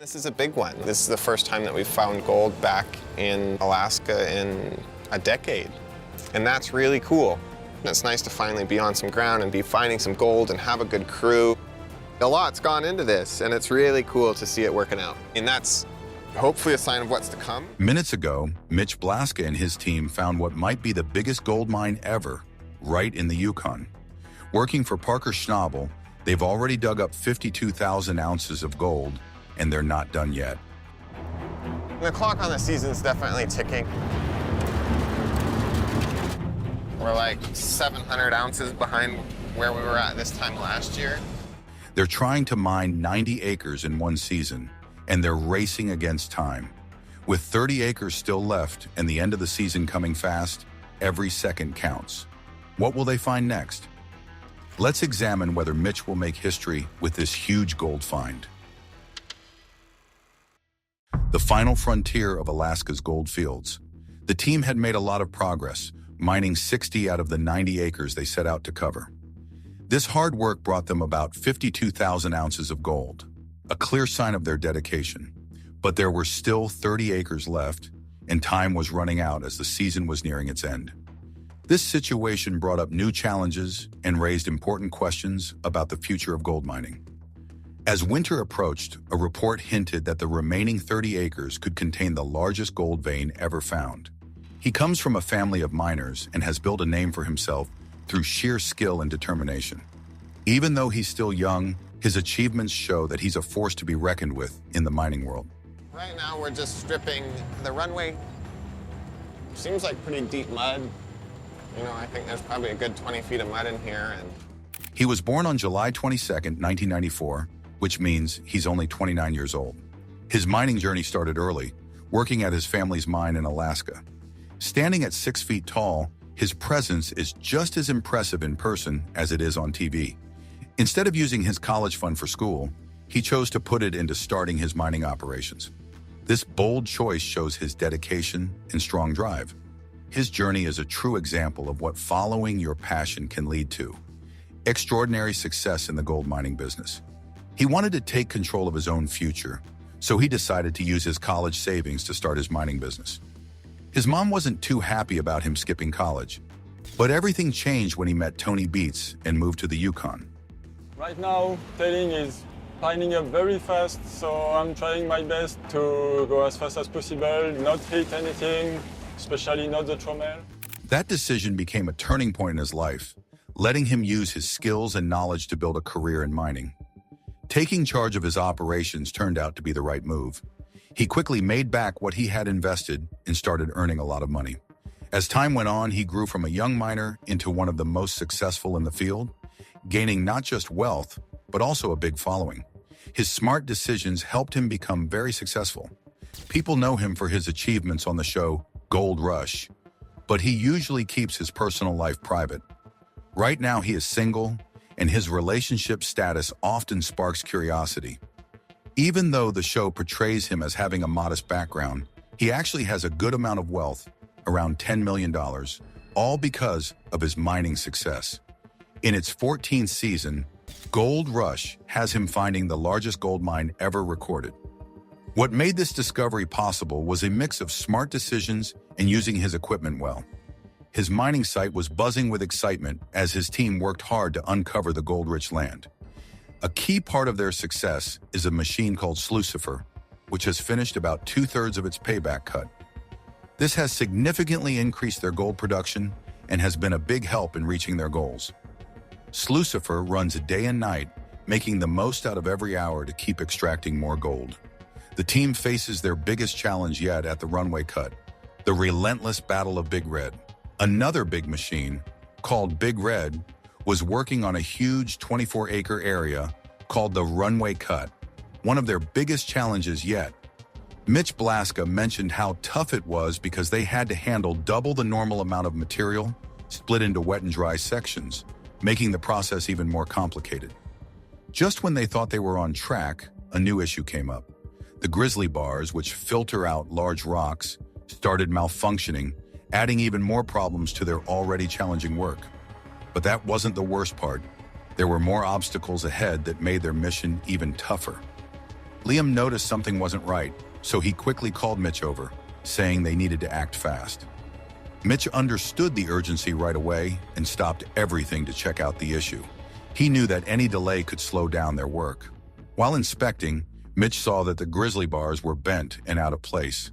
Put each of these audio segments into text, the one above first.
This is a big one. This is the first time that we've found gold back in Alaska in a decade. And that's really cool. And it's nice to finally be on some ground and be finding some gold and have a good crew. A lot's gone into this, and it's really cool to see it working out. And that's hopefully a sign of what's to come. Minutes ago, Mitch Blaska and his team found what might be the biggest gold mine ever, right in the Yukon. Working for Parker Schnabel, they've already dug up 52,000 ounces of gold, and they're not done yet. The clock on the season's definitely ticking. We're like 700 ounces behind where we were at this time last year. They're trying to mine 90 acres in one season, and they're racing against time. With 30 acres still left and the end of the season coming fast, every second counts. What will they find next? Let's examine whether Mitch will make history with this huge gold find. The final frontier of Alaska's gold fields. The team had made a lot of progress, mining 60 out of the 90 acres they set out to cover. This hard work brought them about 52,000 ounces of gold, a clear sign of their dedication. But there were still 30 acres left, and time was running out as the season was nearing its end. This situation brought up new challenges and raised important questions about the future of gold mining. As winter approached, a report hinted that the remaining 30 acres could contain the largest gold vein ever found. He comes from a family of miners and has built a name for himself through sheer skill and determination. Even though he's still young, his achievements show that he's a force to be reckoned with in the mining world. Right now we're just stripping the runway. Seems like pretty deep mud. You know, I think there's probably a good 20 feet of mud in here. He was born on July 22nd, 1994, which means he's only 29 years old. His mining journey started early, working at his family's mine in Alaska. Standing at 6 feet tall, his presence is just as impressive in person as it is on TV. Instead of using his college fund for school, he chose to put it into starting his mining operations. This bold choice shows his dedication and strong drive. His journey is a true example of what following your passion can lead to: extraordinary success in the gold mining business. He wanted to take control of his own future, so he decided to use his college savings to start his mining business. His mom wasn't too happy about him skipping college, but everything changed when he met Tony Beets and moved to the Yukon. Right now, tailing is piling up very fast, so I'm trying my best to go as fast as possible, not hit anything, especially not the trommel. That decision became a turning point in his life, letting him use his skills and knowledge to build a career in mining. Taking charge of his operations turned out to be the right move. He quickly made back what he had invested and started earning a lot of money. As time went on, he grew from a young miner into one of the most successful in the field, gaining not just wealth, but also a big following. His smart decisions helped him become very successful. People know him for his achievements on the show Gold Rush, but he usually keeps his personal life private. Right now, he is single, and his relationship status often sparks curiosity. Even though the show portrays him as having a modest background, he actually has a good amount of wealth, around $10 million, all because of his mining success. In its 14th season, Gold Rush has him finding the largest gold mine ever recorded. What made this discovery possible was a mix of smart decisions and using his equipment well. His mining site was buzzing with excitement as his team worked hard to uncover the gold-rich land. A key part of their success is a machine called Slucifer, which has finished about 2/3 of its payback cut. This has significantly increased their gold production and has been a big help in reaching their goals. Slucifer runs day and night, making the most out of every hour to keep extracting more gold. The team faces their biggest challenge yet at the runway cut, the relentless battle of Big Red. Another big machine, called Big Red, was working on a huge 24-acre area called the runway cut, one of their biggest challenges yet. Mitch Blaska mentioned how tough it was because they had to handle double the normal amount of material split into wet and dry sections, making the process even more complicated. Just when they thought they were on track, a new issue came up. The grizzly bars, which filter out large rocks, started malfunctioning, adding even more problems to their already challenging work. But that wasn't the worst part. There were more obstacles ahead that made their mission even tougher. Liam noticed something wasn't right, so he quickly called Mitch over, saying they needed to act fast. Mitch understood the urgency right away and stopped everything to check out the issue. He knew that any delay could slow down their work. While inspecting, Mitch saw that the grizzly bars were bent and out of place.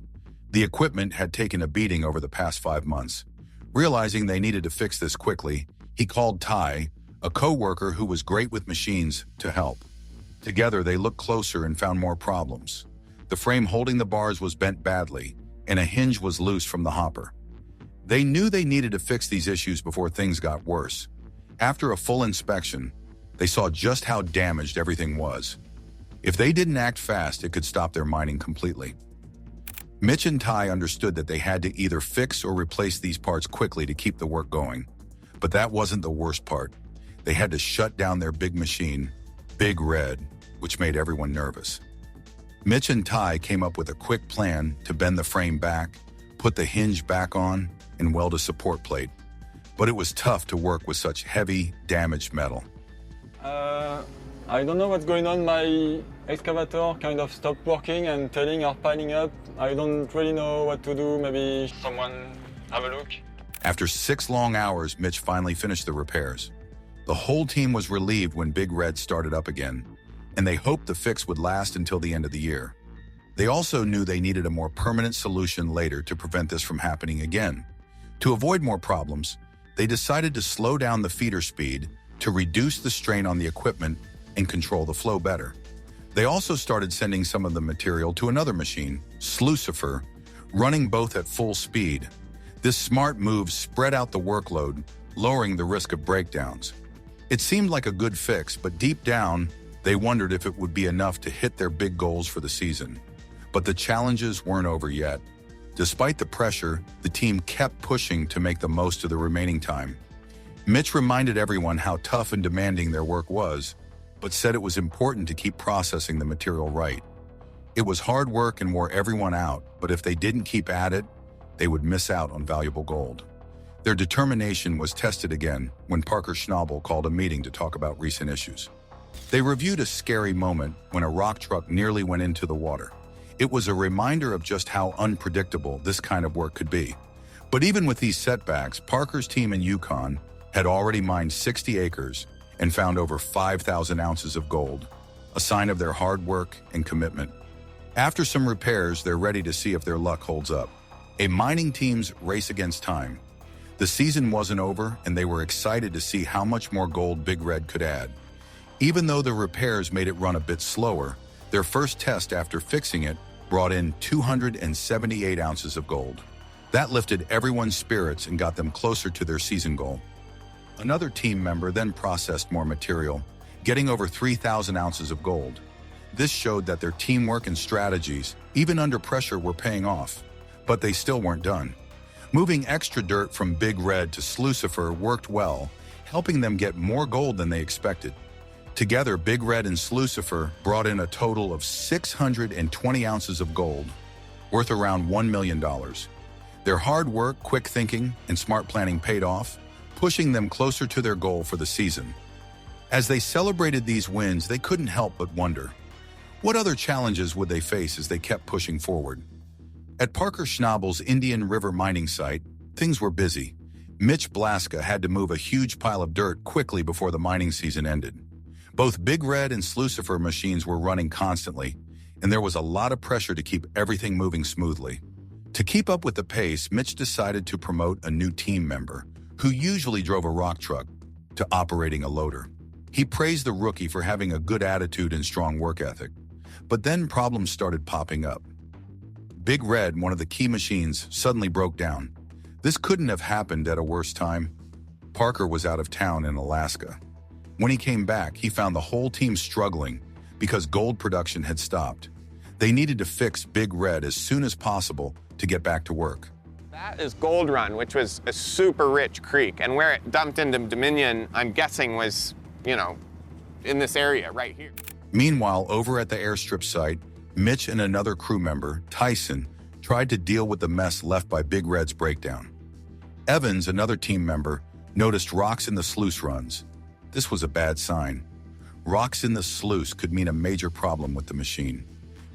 The equipment had taken a beating over the past 5 months. Realizing they needed to fix this quickly, he called Ty, a co-worker who was great with machines, to help. Together, they looked closer and found more problems. The frame holding the bars was bent badly, and a hinge was loose from the hopper. They knew they needed to fix these issues before things got worse. After a full inspection, they saw just how damaged everything was. If they didn't act fast, it could stop their mining completely. Mitch and Ty understood that they had to either fix or replace these parts quickly to keep the work going. But that wasn't the worst part. They had to shut down their big machine, Big Red, which made everyone nervous. Mitch and Ty came up with a quick plan to bend the frame back, put the hinge back on, and weld a support plate. But it was tough to work with such heavy, damaged metal. I don't know what's going on. My excavator kind of stopped working and tailing are piling up. I don't really know what to do. Maybe someone have a look. After 6 long hours, Mitch finally finished the repairs. The whole team was relieved when Big Red started up again, and they hoped the fix would last until the end of the year. They also knew they needed a more permanent solution later to prevent this from happening again. To avoid more problems, they decided to slow down the feeder speed to reduce the strain on the equipment and control the flow better. They also started sending some of the material to another machine, Slucifer, running both at full speed. This smart move spread out the workload, lowering the risk of breakdowns. It seemed like a good fix, but deep down, they wondered if it would be enough to hit their big goals for the season. But the challenges weren't over yet. Despite the pressure, the team kept pushing to make the most of the remaining time. Mitch reminded everyone how tough and demanding their work was, but said it was important to keep processing the material right. It was hard work and wore everyone out, but if they didn't keep at it, they would miss out on valuable gold. Their determination was tested again when Parker Schnabel called a meeting to talk about recent issues. They reviewed a scary moment when a rock truck nearly went into the water. It was a reminder of just how unpredictable this kind of work could be. But even with these setbacks, Parker's team in Yukon had already mined 60 acres and found over 5,000 ounces of gold, a sign of their hard work and commitment. After some repairs, they're ready to see if their luck holds up. A mining team's race against time. The season wasn't over, and they were excited to see how much more gold Big Red could add. Even though the repairs made it run a bit slower, their first test after fixing it brought in 278 ounces of gold. That lifted everyone's spirits and got them closer to their season goal. Another team member then processed more material, getting over 3,000 ounces of gold. This showed that their teamwork and strategies, even under pressure, were paying off. But they still weren't done. Moving extra dirt from Big Red to Slucifer worked well, helping them get more gold than they expected. Together, Big Red and Slucifer brought in a total of 620 ounces of gold, worth around $1 million. Their hard work, quick thinking, and smart planning paid off, pushing them closer to their goal for the season. As they celebrated these wins, they couldn't help but wonder, what other challenges would they face as they kept pushing forward? At Parker Schnabel's Indian River mining site, things were busy. Mitch Blaska had to move a huge pile of dirt quickly before the mining season ended. Both Big Red and Slucifer machines were running constantly, and there was a lot of pressure to keep everything moving smoothly. To keep up with the pace, Mitch decided to promote a new team member, who usually drove a rock truck, to operating a loader. He praised the rookie for having a good attitude and strong work ethic. But then problems started popping up. Big Red, one of the key machines, suddenly broke down. This couldn't have happened at a worse time. Parker was out of town in Alaska. When he came back, he found the whole team struggling because gold production had stopped. They needed to fix Big Red as soon as possible to get back to work. That is Gold Run, which was a super rich creek, and where it dumped into Dominion, I'm guessing was, in this area right here. Meanwhile, over at the airstrip site, Mitch and another crew member, Tyson, tried to deal with the mess left by Big Red's breakdown. Evans, another team member, noticed rocks in the sluice runs. This was a bad sign. Rocks in the sluice could mean a major problem with the machine.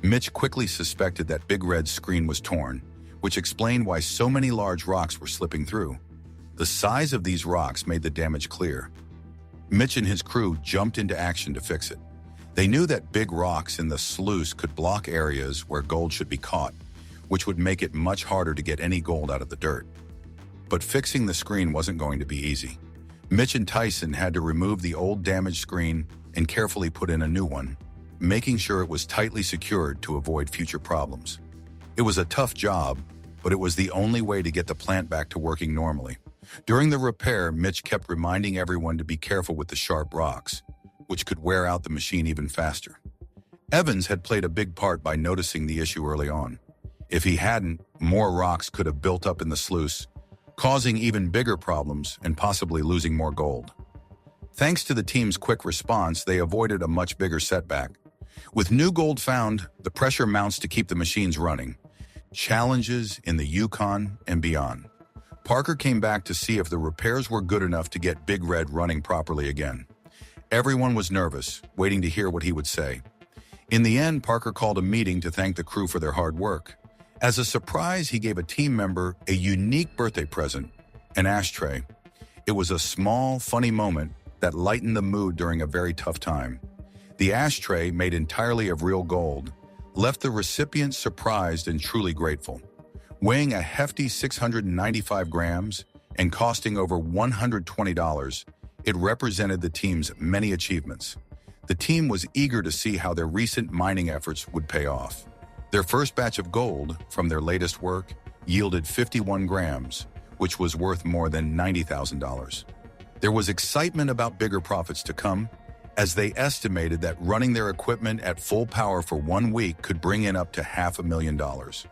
Mitch quickly suspected that Big Red's screen was torn, which explained why so many large rocks were slipping through. The size of these rocks made the damage clear. Mitch and his crew jumped into action to fix it. They knew that big rocks in the sluice could block areas where gold should be caught, which would make it much harder to get any gold out of the dirt. But fixing the screen wasn't going to be easy. Mitch and Tyson had to remove the old damaged screen and carefully put in a new one, making sure it was tightly secured to avoid future problems. It was a tough job, but it was the only way to get the plant back to working normally. During the repair, Mitch kept reminding everyone to be careful with the sharp rocks, which could wear out the machine even faster. Evans had played a big part by noticing the issue early on. If he hadn't, more rocks could have built up in the sluice, causing even bigger problems and possibly losing more gold. Thanks to the team's quick response, they avoided a much bigger setback. With new gold found, the pressure mounts to keep the machines running. Challenges in the Yukon and beyond. Parker came back to see if the repairs were good enough to get Big Red running properly again. Everyone was nervous, waiting to hear what he would say. In the end, Parker called a meeting to thank the crew for their hard work. As a surprise, he gave a team member a unique birthday present, an ashtray. It was a small, funny moment that lightened the mood during a very tough time. The ashtray, made entirely of real gold, left the recipient surprised and truly grateful. Weighing a hefty 695 grams and costing over $120, it represented the team's many achievements. The team was eager to see how their recent mining efforts would pay off. Their first batch of gold from their latest work yielded 51 grams, which was worth more than $90,000. There was excitement about bigger profits to come, as they estimated that running their equipment at full power for 1 week could bring in up to $500,000.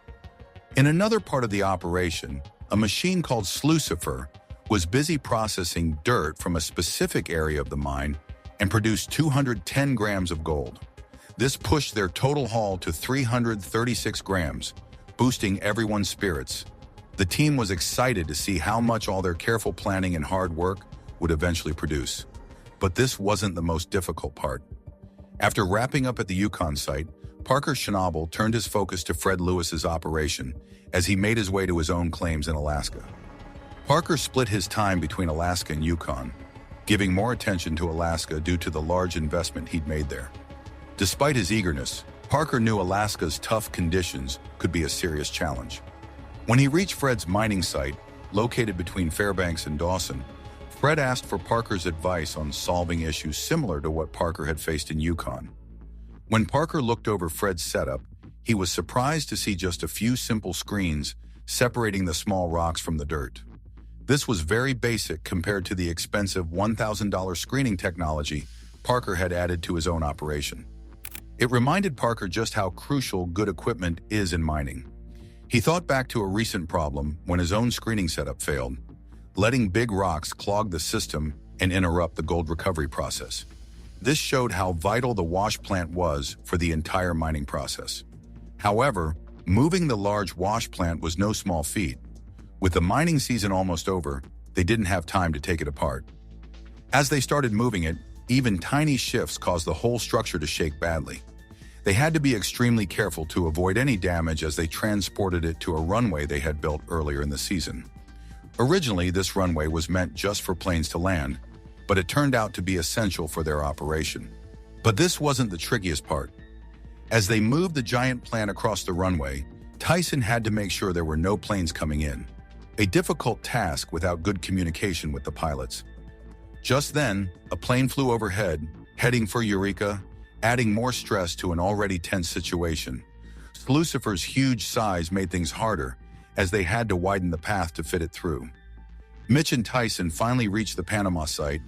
In another part of the operation, a machine called Slucifer was busy processing dirt from a specific area of the mine and produced 210 grams of gold. This pushed their total haul to 336 grams, boosting everyone's spirits. The team was excited to see how much all their careful planning and hard work would eventually produce. But this wasn't the most difficult part. After wrapping up at the Yukon site, Parker Schnabel turned his focus to Fred Lewis's operation as he made his way to his own claims in Alaska. Parker split his time between Alaska and Yukon, giving more attention to Alaska due to the large investment he'd made there. Despite his eagerness, Parker knew Alaska's tough conditions could be a serious challenge. When he reached Fred's mining site, located between Fairbanks and Dawson, Fred asked for Parker's advice on solving issues similar to what Parker had faced in Yukon. When Parker looked over Fred's setup, he was surprised to see just a few simple screens separating the small rocks from the dirt. This was very basic compared to the expensive $1,000 screening technology Parker had added to his own operation. It reminded Parker just how crucial good equipment is in mining. He thought back to a recent problem when his own screening setup failed, letting big rocks clog the system and interrupt the gold recovery process. This showed how vital the wash plant was for the entire mining process. However, moving the large wash plant was no small feat. With the mining season almost over, they didn't have time to take it apart. As they started moving it, even tiny shifts caused the whole structure to shake badly. They had to be extremely careful to avoid any damage as they transported it to a runway they had built earlier in the season. Originally, this runway was meant just for planes to land, but it turned out to be essential for their operation. But this wasn't the trickiest part. As they moved the giant plant across the runway, Tyson had to make sure there were no planes coming in, a difficult task without good communication with the pilots. Just then, a plane flew overhead, heading for Eureka, adding more stress to an already tense situation. Slucifer's huge size made things harder, as they had to widen the path to fit it through. Mitch and Tyson finally reached the Panama site,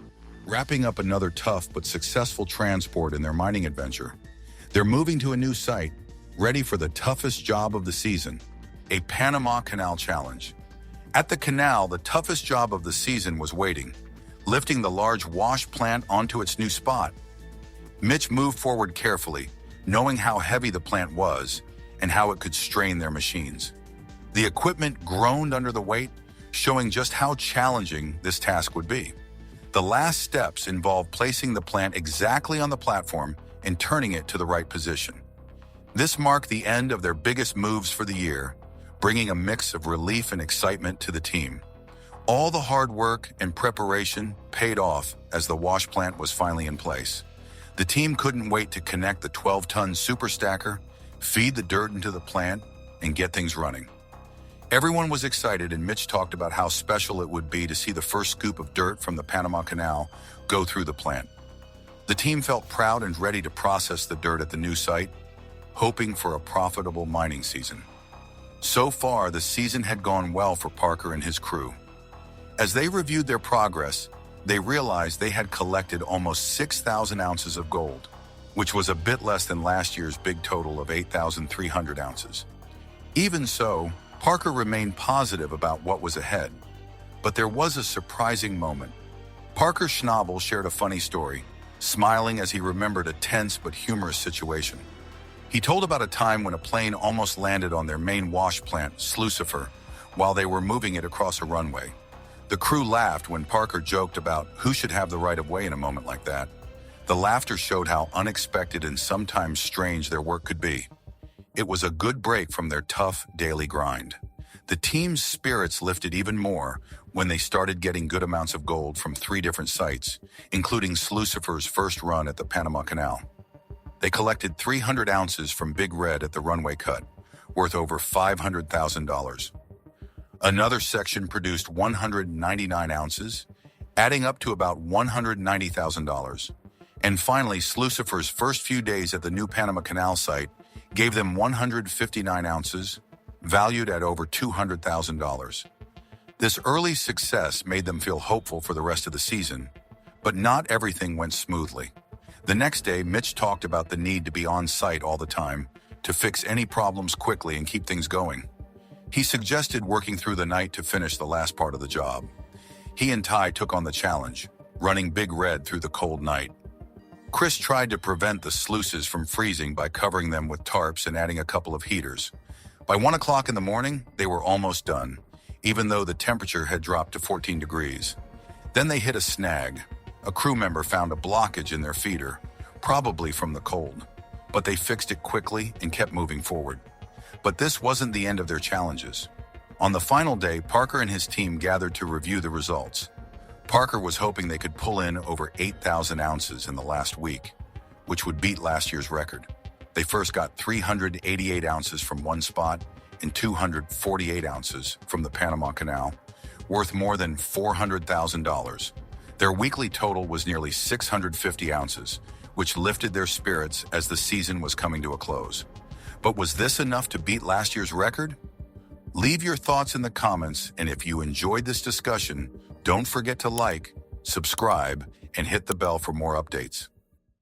wrapping up another tough but successful transport in their mining adventure. They're moving to a new site, ready for the toughest job of the season, a Panama Canal Challenge. At the canal, the toughest job of the season was waiting, lifting the large wash plant onto its new spot. Mitch moved forward carefully, knowing how heavy the plant was and how it could strain their machines. The equipment groaned under the weight, showing just how challenging this task would be. The last steps involved placing the plant exactly on the platform and turning it to the right position. This marked the end of their biggest moves for the year, bringing a mix of relief and excitement to the team. All the hard work and preparation paid off as the wash plant was finally in place. The team couldn't wait to connect the 12-ton super stacker, feed the dirt into the plant, and get things running. Everyone was excited, and Mitch talked about how special it would be to see the first scoop of dirt from the Panama Canal go through the plant. The team felt proud and ready to process the dirt at the new site, hoping for a profitable mining season. So far, the season had gone well for Parker and his crew. As they reviewed their progress, they realized they had collected almost 6,000 ounces of gold, which was a bit less than last year's big total of 8,300 ounces. Even so, Parker remained positive about what was ahead. But there was a surprising moment. Parker Schnabel shared a funny story, smiling as he remembered a tense but humorous situation. He told about a time when a plane almost landed on their main wash plant, Slucifer, while they were moving it across a runway. The crew laughed when Parker joked about who should have the right of way in a moment like that. The laughter showed how unexpected and sometimes strange their work could be. It was a good break from their tough daily grind. The team's spirits lifted even more when they started getting good amounts of gold from 3 different sites, including Slucifer's first run at the Panama Canal. They collected 300 ounces from Big Red at the runway cut, worth over $500,000. Another section produced 199 ounces, adding up to about $190,000. And finally, Slucifer's first few days at the new Panama Canal site gave them 159 ounces, valued at over $200,000. This early success made them feel hopeful for the rest of the season, but not everything went smoothly. The next day, Mitch talked about the need to be on site all the time to fix any problems quickly and keep things going. He suggested working through the night to finish the last part of the job. He and Ty took on the challenge, running Big Red through the cold night. Chris tried to prevent the sluices from freezing by covering them with tarps and adding a couple of heaters. By 1 o'clock in the morning, they were almost done, even though the temperature had dropped to 14 degrees. Then they hit a snag. A crew member found a blockage in their feeder, probably from the cold, but they fixed it quickly and kept moving forward. But this wasn't the end of their challenges. On the final day, Parker and his team gathered to review the results. Parker was hoping they could pull in over 8,000 ounces in the last week, which would beat last year's record. They first got 388 ounces from one spot and 248 ounces from the Panama Canal, worth more than $400,000. Their weekly total was nearly 650 ounces, which lifted their spirits as the season was coming to a close. But was this enough to beat last year's record? Leave your thoughts in the comments, and if you enjoyed this discussion, don't forget to like, subscribe, and hit the bell for more updates.